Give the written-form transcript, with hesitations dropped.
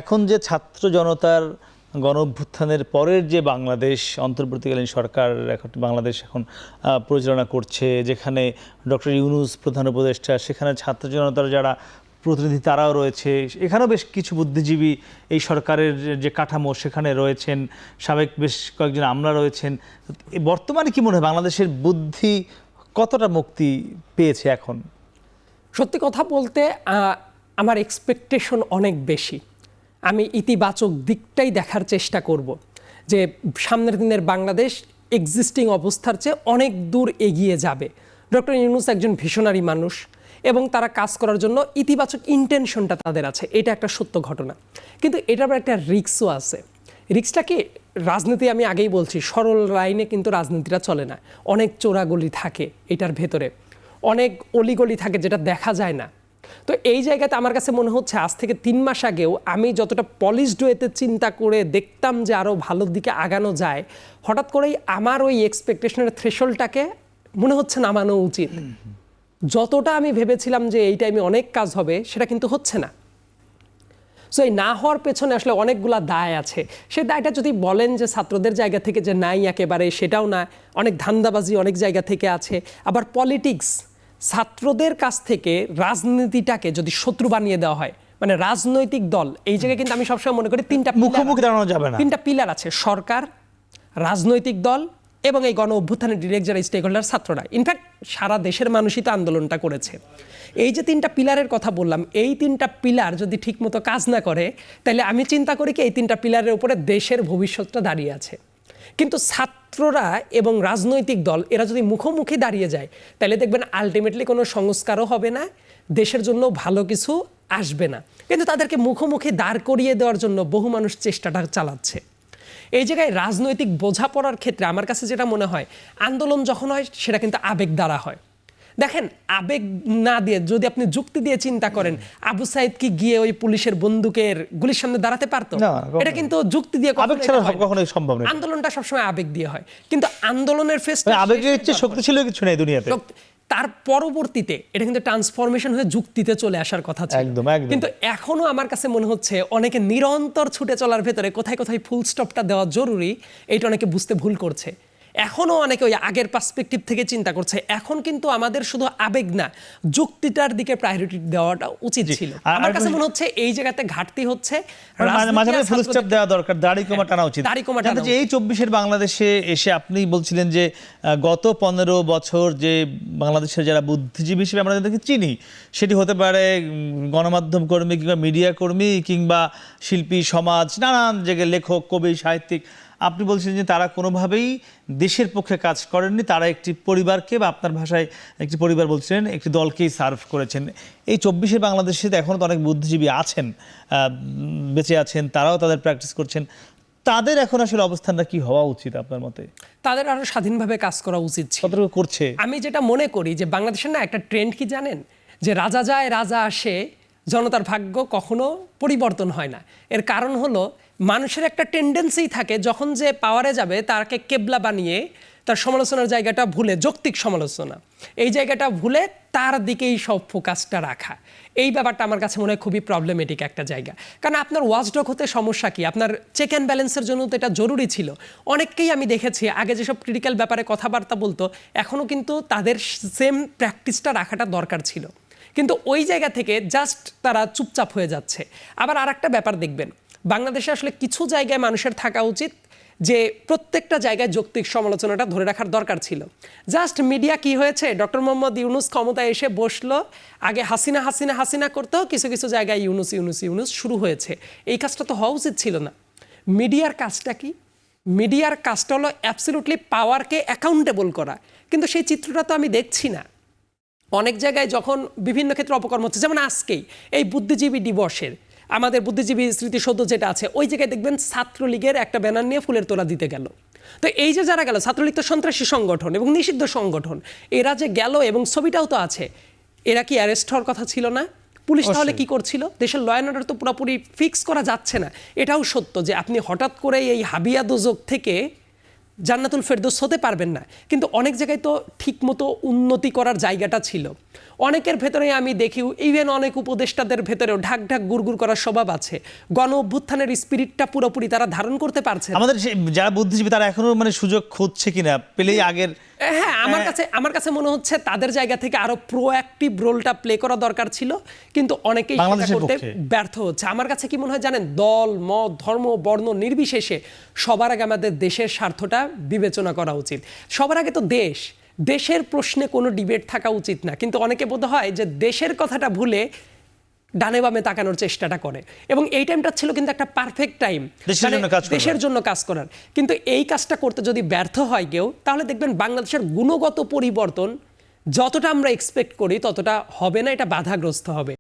এখন যে ছাত্র জনতার গণঅভ্যুত্থানের পরের যে বাংলাদেশ অন্তর্বর্তীকালীন সরকার এখন বাংলাদেশ এখন পরিচালনা করছে, যেখানে ডক্টর ইউনূস প্রধান উপদেষ্টা, সেখানে ছাত্র জনতার যারা প্রতিনিধি তারাও রয়েছে, এখানেও বেশ কিছু বুদ্ধিজীবী এই সরকারের যে কাঠামো সেখানে রয়েছেন, সাবেক বেশ কয়েকজন আমলা রয়েছেন। বর্তমানে কি মনে হয় বাংলাদেশের বুদ্ধি কতটা মুক্তি পেয়েছে এখন? সত্যি কথা বলতে আমার এক্সপেকটেশন অনেক বেশি। আমি ইতিবাচক দিকটাই দেখার চেষ্টা করব যে সামনের দিনের বাংলাদেশ এক্সিস্টিং অবস্থার চেয়ে অনেক দূর এগিয়ে যাবে। ডক্টর ইউনূস একজন ভিশনারি মানুষ এবং তারা কাজ করার জন্য ইতিবাচক ইন্টেনশনটা তাদের আছে, এটা একটা সত্য ঘটনা। কিন্তু এটার আবার একটা রিস্কও আছে। রিস্কটা কি? রাজনীতি আমি আগেই বলছি, সরল লাইনে কিন্তু রাজনীতিটা চলে না। অনেক চোরাগলি থাকে এটার ভেতরে, অনেক অলিগলি থাকে যেটা দেখা যায় না। তো এই জায়গাতে আমার কাছে মনে হচ্ছে আজ থেকে 3 মাস আগেও আমি যতটা পলিশড ওয়েতে চিন্তা করে দেখতাম যে আরও ভালোর দিকে আগানো যায়, হঠাৎ করেই আমার ওই এক্সপেকটেশনের থ্রেশহোল্ডটাকে মনে হচ্ছে নামানো উচিত। যতটা আমি ভেবেছিলাম যে এই টাইমে অনেক কাজ হবে, সেটা কিন্তু হচ্ছে না। সো এই না হওয়ার পেছনে আসলে অনেকগুলা দায় আছে। সেই দায়টা যদি বলেন যে ছাত্রদের জায়গা থেকে যে নাই একেবারে, সেটাও না। অনেক ধান্দাবাজি অনেক জায়গা থেকে আছে। আবার পলিটিক্স, ছাত্রদের কাছ থেকে রাজনীতিটাকে যদি শত্রু বানিয়ে দেওয়া হয়, মানে রাজনৈতিক দল, এই জায়গায় কিন্তু আমি সবসময় মনে করি মুখোমুখি দাঁড়ানো যাবে না। 3টা পিলার আছে: সরকার, রাজনৈতিক দল এবং এই গণ অভ্যুত্থানের ডিরেক্ট যারা স্টেক হোল্ডার, ছাত্ররা। ইনফ্যাক্ট সারা দেশের মানুষই তো আন্দোলনটা করেছে। এই যে 3টা পিলারের কথা বললাম, এই 3টা পিলার যদি ঠিকমতো কাজ না করে, তাহলে আমি চিন্তা করি কি এই 3টা পিলারের উপরে দেশের ভবিষ্যৎটা দাঁড়িয়ে আছে। কিন্তু ছাত্ররা এবং রাজনৈতিক দল এরা যদি মুখোমুখি দাঁড়িয়ে যায়, তাহলে দেখবেন আলটিমেটলি কোনো সংস্কারও হবে না, দেশের জন্য ভালো কিছু আসবে না। কিন্তু তাদেরকে মুখোমুখি দাঁড় করিয়ে দেওয়ার জন্য বহু মানুষ চেষ্টাটা চালাচ্ছে। এই জায়গায় রাজনৈতিক বোঝাপড়ার ক্ষেত্রে আমার কাছে যেটা মনে হয়, আন্দোলন যখন হয় সেটা কিন্তু আবেগ দ্বারা হয়। দেখেন, আবেগ না দিয়ে যদি আপনি যুক্তি দিয়ে চিন্তা করেন, আবু সাইদ কি গিয়ে ওই পুলিশের বন্দুকের গুলির সামনে দাঁড়াতে পারতো? এটা কিন্তু যুক্তি দিয়ে কখনোই সম্ভব নয়। আন্দোলনটা সবসময় আবেগ দিয়ে হয়, কিন্তু আন্দোলনের ফেসটা আবেগের চেয়ে শক্তিশালী কিছু নেই দুনিয়াতে। তার পরবর্তীতে এটা কিন্তু ট্রান্সফরমেশন হয়ে যুক্তিতে চলে আসার কথা ছিল। কিন্তু এখনো আমার কাছে মনে হচ্ছে অনেকে নিরন্তর ছুটে চলার ভেতরে কোথায় কোথায় ফুল স্টপটা দেওয়া জরুরি, এইটা অনেকে বুঝতে ভুল করছে। এখনো অনেকে ওই আগের পার্সপেক্টিভ থেকে চিন্তা করছে। এখন কিন্তু আমাদের শুধু আবেগ না, যুক্তিটার দিকে প্রায়োরিটি দেওয়াটা উচিত ছিল। আমার কাছে মনে হচ্ছে এই জায়গাতে ঘাটতি হচ্ছে। মাঝে মাঝে ফুল স্টপ দেওয়া দরকার, দাড়ি কমা টানা উচিত। এই 24-এর বাংলাদেশে এসে আপনি বলছিলেন যে গত 15 বছর যে বাংলাদেশের যারা বুদ্ধিজীবী হিসেবে আমরা যাদেরকে চিনি, সেটি হতে পারে গণমাধ্যম কর্মী কিংবা মিডিয়া কর্মী কিংবা শিল্পী সমাজ, নানান জায়গায় লেখক, কবি, সাহিত্যিক, আপনি বলছেন যে তারা কোনোভাবেই দেশের পক্ষে কাজ করেননি, তারা একটি পরিবারকে, বা আপনার ভাষায় একটি পরিবার বলছিলেন, একটি দলকেই সার্ভ করেছেন। এই 24-এর বাংলাদেশে এখনও তো অনেক বুদ্ধিজীবী আছেন, বেঁচে আছেন, তারাও তাদের প্র্যাকটিস করছেন। তাদের এখন আসলে অবস্থানটা কি হওয়া উচিত আপনার মতে? তাদের আরো স্বাধীনভাবে কাজ করা উচিত ছিল। কতটুকু করছে? আমি যেটা মনে করি যে বাংলাদেশের না একটা ট্রেন্ড কি জানেন, যে রাজা যায় রাজা আসে, জনতার ভাগ্য কখনো পরিবর্তন হয় না। এর কারণ হলো মানুষের একটা টেন্ডেন্সি থাকে যখন যে পাওয়ারে যাবে তাকে কেবলা বানিয়ে তার সমালোচনার জায়গাটা ভুলে, যৌক্তিক সমালোচনা এই জায়গাটা ভুলে তার দিকেই সব ফোকাসটা রাখা। এই ব্যাপারটা আমার কাছে মনে হয় খুবই প্রবলেমেটিক একটা জায়গা। কারণ আপনার ওয়াচডগ হতে সমস্যা কি? আপনার চেক অ্যান্ড ব্যালেন্সের জন্য তো এটা জরুরি ছিল। অনেককেই আমি দেখেছি আগে যেসব ক্রিটিক্যাল ব্যাপারে কথাবার্তা বলতো, এখনও কিন্তু তাদের সেম প্র্যাকটিসটা রাখাটা দরকার ছিল। কিন্তু ওই জায়গা থেকে জাস্ট তারা চুপচাপ হয়ে যাচ্ছে। আবার আর একটা ব্যাপার দেখবেন, বাংলাদেশে আসলে কিছু জায়গায় মানুষের থাকা উচিত যে প্রত্যেকটা জায়গায় যৌক্তিক সমালোচনাটা ধরে রাখার দরকার ছিল। জাস্ট মিডিয়া কি হয়েছে, ডক্টর মোহাম্মদ ইউনূস ক্ষমতায় এসে বসলো, আগে হাসিনা হাসিনা হাসিনা করতেও কিছু কিছু জায়গায় ইউনূস ইউনূস ইউনূস শুরু হয়েছে। এই কাজটা তো হওয়া উচিত ছিল না। মিডিয়ার কাজটা কি? মিডিয়ার কাজটা হলো অ্যাবসলিউটলি পাওয়ারকে অ্যাকাউন্টেবল করা, কিন্তু সেই চিত্রটা তো আমি দেখছি না। অনেক জায়গায় যখন বিভিন্ন ক্ষেত্রে অপকর্ম হচ্ছে, যেমন আজকেই এই বুদ্ধিজীবী দিবসের আমাদের বুদ্ধিজীবী স্মৃতিসৌধ যেটা আছে, ওই জায়গায় দেখবেন ছাত্রলীগের একটা ব্যানার নিয়ে ফুলের তোড়া দিতে গেল। তো এই যে যারা গেল, ছাত্রলীগ তো সন্ত্রাসী সংগঠন এবং নিষিদ্ধ সংগঠন, এরা যে গেল এবং ছবিটাও তো আছে, এরা কি অ্যারেস্ট হওয়ার কথা ছিল না? পুলিশ তাহলে কি করছিল? দেশের ল অ্যান্ড অর্ডার তো পুরোপুরি ফিক্স করা যাচ্ছে না। এটাও সত্য যে আপনি হঠাৎ করে এই হাবিয়া দোজক থেকে জান্নাতুল ফেরদৌস হতে পারবেন না, কিন্তু অনেক জায়গায় তো ঠিকমতো উন্নতি করার জায়গাটা ছিল। অনেকের ভেতরে আমি দেখি, ইভেন অনেক উপদেষ্টাদের ভেতরেও ঢাক ঢাক গুড়গুড় করার স্বভাব আছে। গণ অভ্যুত্থানের স্পিরিটটা পুরোপুরি তারা ধারণ করতে পারছে না। আমাদের যারা বুদ্ধিজীবী তারা এখনো মানে সুযোগ খুঁজছে কিনা, পেলেই আগের হ্যাঁ, আমার কাছে মনে হচ্ছে তাদের জায়গা থেকে আরো প্রোঅ্যাক্টিভ রোলটা প্লে করা দরকার ছিল, কিন্তু অনেকেই সেটা করতে ব্যর্থ হচ্ছে। আমার কাছে কি মনে হয় জানেন, দল মত ধর্ম বর্ণ নির্বিশেষে সবার আগে আমাদের দেশের স্বার্থটা বিবেচনা করা উচিত। সবার আগে তো দেশের প্রশ্নে কোনো ডিবেট থাকা উচিত না, কিন্তু অনেকে বোধ হয় যে দেশের কথাটা ভুলে ডানে বামে তাকানোর চেষ্টাটা করে। এবং এই টাইমটা ছিল কিন্তু একটা পারফেক্ট টাইম দেশের জন্য কাজ করার। কিন্তু এই কাজটা করতে যদি ব্যর্থ হয় কেউ, তাহলে দেখবেন বাংলাদেশের গুণগত পরিবর্তন যতটা আমরা এক্সপেক্ট করি ততটা হবে না, এটা বাধাগ্রস্ত হবে।